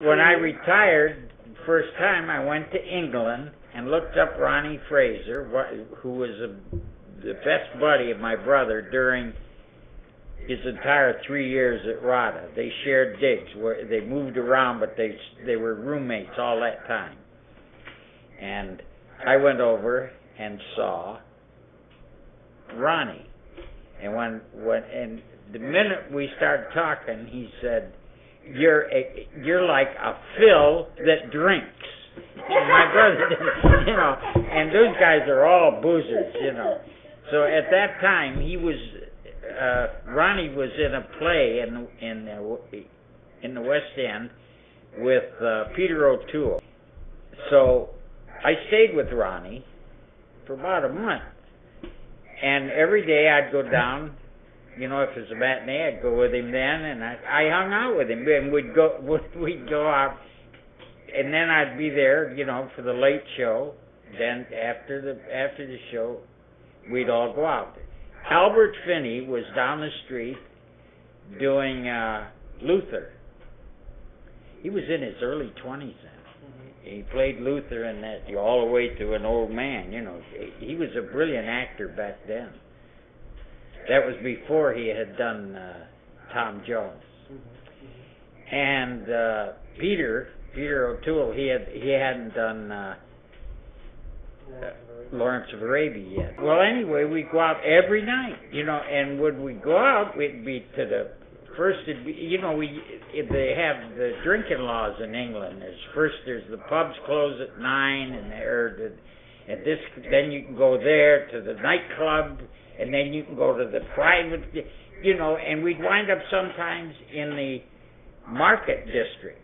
When I retired, first time I went to England and looked up Ronnie Fraser, who was the best buddy of my brother during his entire 3 years at RADA. They shared digs. They moved around, but they were roommates all that time. And I went over and saw Ronnie. And and the minute we started talking, he said, "You're like a Phil that drinks." And my brother didn't, and those guys are all boozers, So at that time, he was Ronnie was in a play in the West End with Peter O'Toole. So I stayed with Ronnie for about a month, and every day I'd go down. If it was a matinee, I'd go with him then, and I hung out with him, and we'd go out, and then I'd be there, for the late show. Then after the show, we'd all go out. Albert Finney was down the street doing Luther. He was in his early 20s then. He played Luther in that all the way to an old man. He was a brilliant actor back then. That was before he had done Tom Jones. And Peter O'Toole, he hadn't done Lawrence of Arabia yet. Well, anyway, we'd go out every night, and when we go out, we'd be to the first. It'd be, they have the drinking laws in England. There's the pubs close at 9, then you can go there to the nightclub. And then you can go to the private, and we'd wind up sometimes in the market district.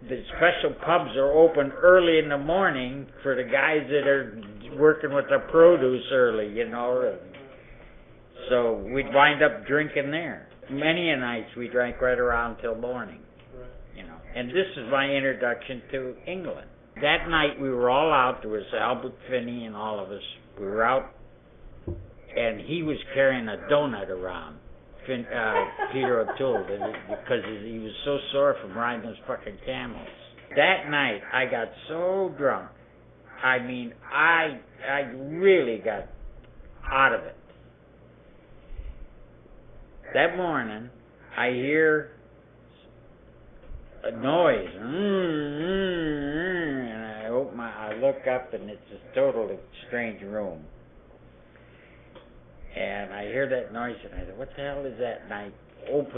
The special pubs are open early in the morning for the guys that are working with the produce early, So we'd wind up drinking there. Many a nights we drank right around till morning, And this is my introduction to England. That night we were all out. There was Albert Finney and all of us. We were out. And he was carrying a donut around, Peter O'Toole, because he was so sore from riding those fucking camels. That night, I got so drunk. I mean, I really got out of it. That morning, I hear a noise, and I look up, and it's a totally strange room. And I hear that noise, and I said, "What the hell is that?" And I would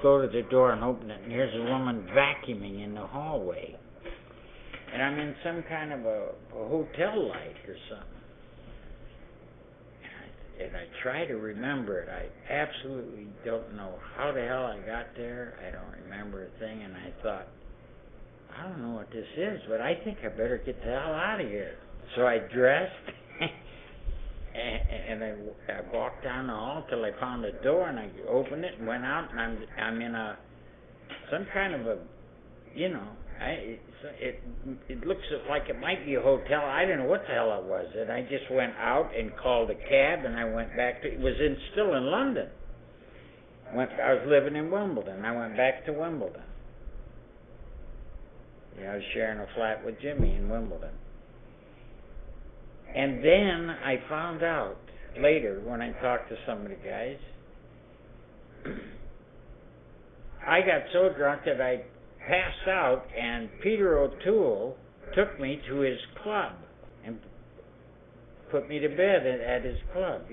go to the door and open it, and here's a woman vacuuming in the hallway. And I'm in some kind of a hotel light or something. And I try to remember it. I absolutely don't know how the hell I got there. I don't remember a thing. And I thought, I don't know what this is, but I think I better get the hell out of here. So I dressed. And I walked down the hall till I found a door, and I opened it and went out, and I'm in some kind of a, it looks like it might be a hotel. I don't know what the hell it was. And I just went out and called a cab, and I went back to. It was still in London. I was living in Wimbledon. I went back to Wimbledon. I was sharing a flat with Jimmy in Wimbledon. And then I found out later when I talked to some of the guys, I got so drunk that I passed out, and Peter O'Toole took me to his club and put me to bed at his club,